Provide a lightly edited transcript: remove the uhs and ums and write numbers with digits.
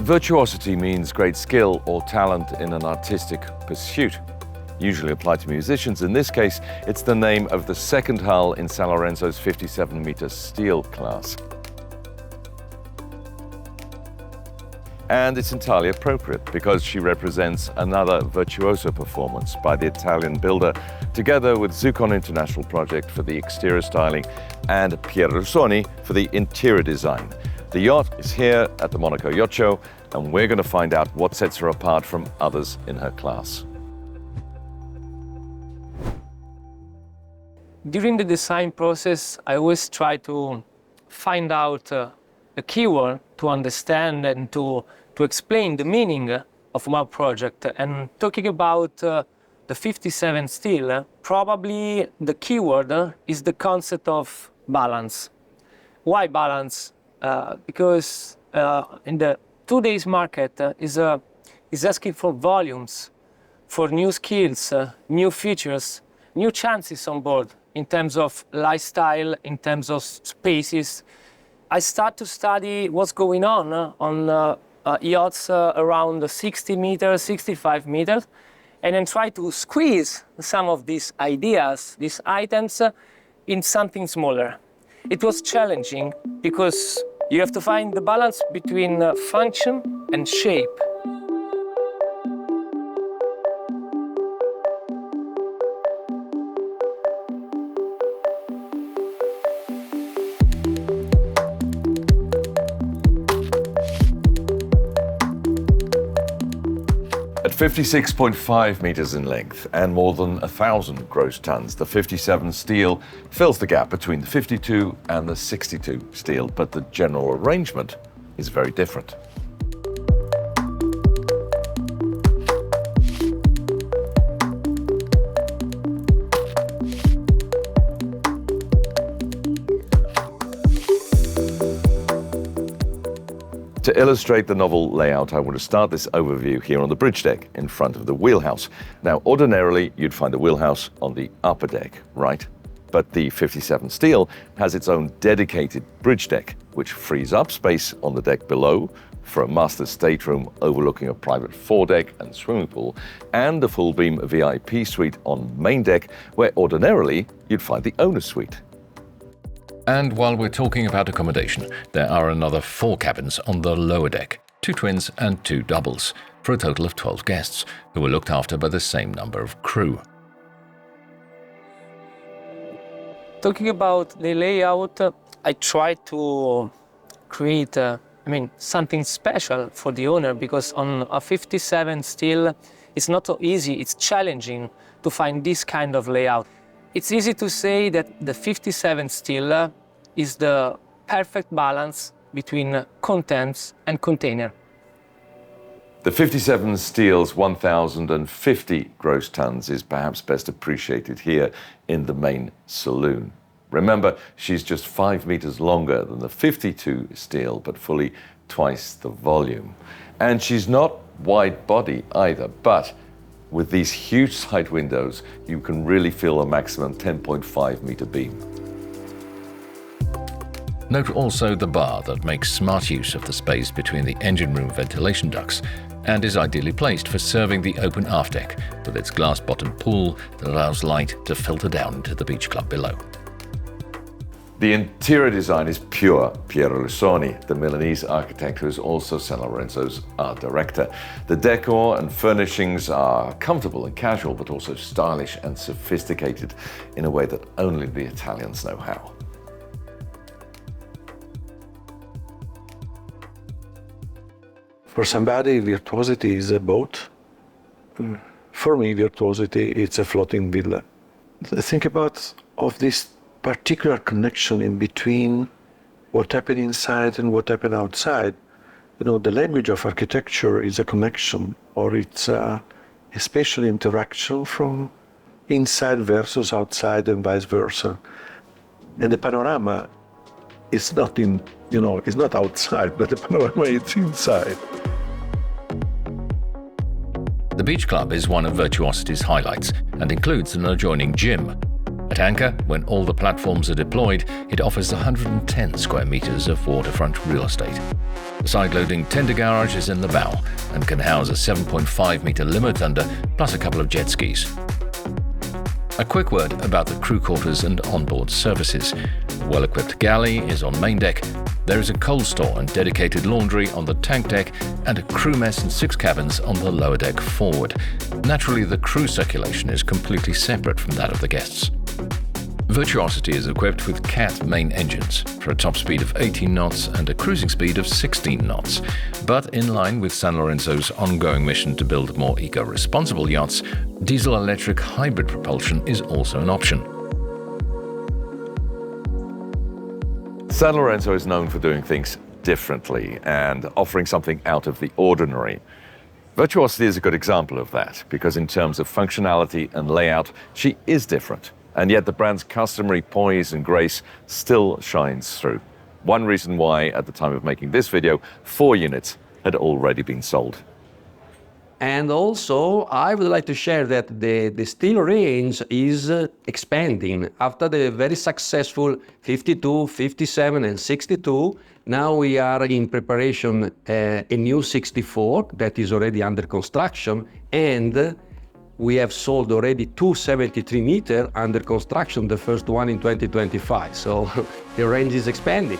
Virtuosity means great skill or talent in an artistic pursuit. Usually applied to musicians. In this case, it's the name of the second hull in Sanlorenzo's 57-meter steel class. And it's entirely appropriate because she represents another virtuoso performance by the Italian builder, together with Zuccon International Project for the exterior styling and Piero Lissoni for the interior design. The yacht is here at the Monaco Yacht Show, and we're going to find out what sets her apart from others in her class. During the design process, I always try to find out a keyword to understand and to explain the meaning of my project. And talking about the 57 steel, probably the keyword is the concept of balance. Why balance? Because in the today's market is asking for volumes, for new skills, new features, new chances on board in terms of lifestyle, in terms of spaces. I start to study what's going on yachts around 60 meters, 65 meters, and then try to squeeze some of these ideas, these items, in something smaller. It was challenging because you have to find the balance between function and shape. At 56.5 meters in length and more than 1,000 gross tons, the 57 steel fills the gap between the 52 and the 62 steel, but the general arrangement is very different. To illustrate the novel layout, I want to start this overview here on the bridge deck in front of the wheelhouse. Now, ordinarily, you'd find the wheelhouse on the upper deck, right? But the 57 steel has its own dedicated bridge deck, which frees up space on the deck below for a master stateroom overlooking a private foredeck and swimming pool, and a full-beam VIP suite on main deck, where ordinarily you'd find the owner's suite. And while we're talking about accommodation, there are another 4 cabins on the lower deck, 2 twins and 2 doubles, for a total of 12 guests, who were looked after by the same number of crew. Talking about the layout, I try to create something special for the owner, because on a 57 steel, it's not so easy, it's challenging to find this kind of layout. It's easy to say that the 57 steel is the perfect balance between contents and container. The 57 steel's 1,050 gross tons is perhaps best appreciated here in the main saloon. Remember, she's just 5 meters longer than the 52 steel, but fully twice the volume. And she's not wide body either, but with these huge side windows, you can really feel a maximum 10.5 meter beam. Note also the bar that makes smart use of the space between the engine room ventilation ducts and is ideally placed for serving the open aft deck with its glass-bottomed pool that allows light to filter down into the beach club below. The interior design is pure Piero Lissoni, the Milanese architect who is also Sanlorenzo's art director. The decor and furnishings are comfortable and casual, but also stylish and sophisticated in a way that only the Italians know how. For somebody, Virtuosity is a boat. For me, Virtuosity, it's a floating villa. Think about this particular connection in between what happened inside and what happened outside. You know, the language of architecture is a connection, or it's a spatial interaction from inside versus outside and vice versa. And the panorama is not it's not outside, but the panorama is inside. The beach club is one of Virtuosity's highlights and includes an adjoining gym. At anchor, when all the platforms are deployed, it offers 110 square meters of waterfront real estate. The side-loading tender garage is in the bow and can house a 7.5-meter limo thunder plus a couple of jet skis. A quick word about the crew quarters and onboard services. The well-equipped galley is on main deck. There is a coal store and dedicated laundry on the tank deck, and a crew mess and 6 cabins on the lower deck forward. Naturally, the crew circulation is completely separate from that of the guests. Virtuosity is equipped with CAT main engines for a top speed of 18 knots and a cruising speed of 16 knots. But in line with Sanlorenzo's ongoing mission to build more eco-responsible yachts, diesel-electric hybrid propulsion is also an option. Sanlorenzo is known for doing things differently and offering something out of the ordinary. Virtuosity is a good example of that, because in terms of functionality and layout, she is different. And yet the brand's customary poise and grace still shines through. One reason why, at the time of making this video, 4 units had already been sold. And also, I would like to share that the steel range is expanding. After the very successful 52, 57, and 62, now we are in preparation a new 64 that is already under construction, and we have sold already 2 73-meter under construction, the first one in 2025. So the range is expanding.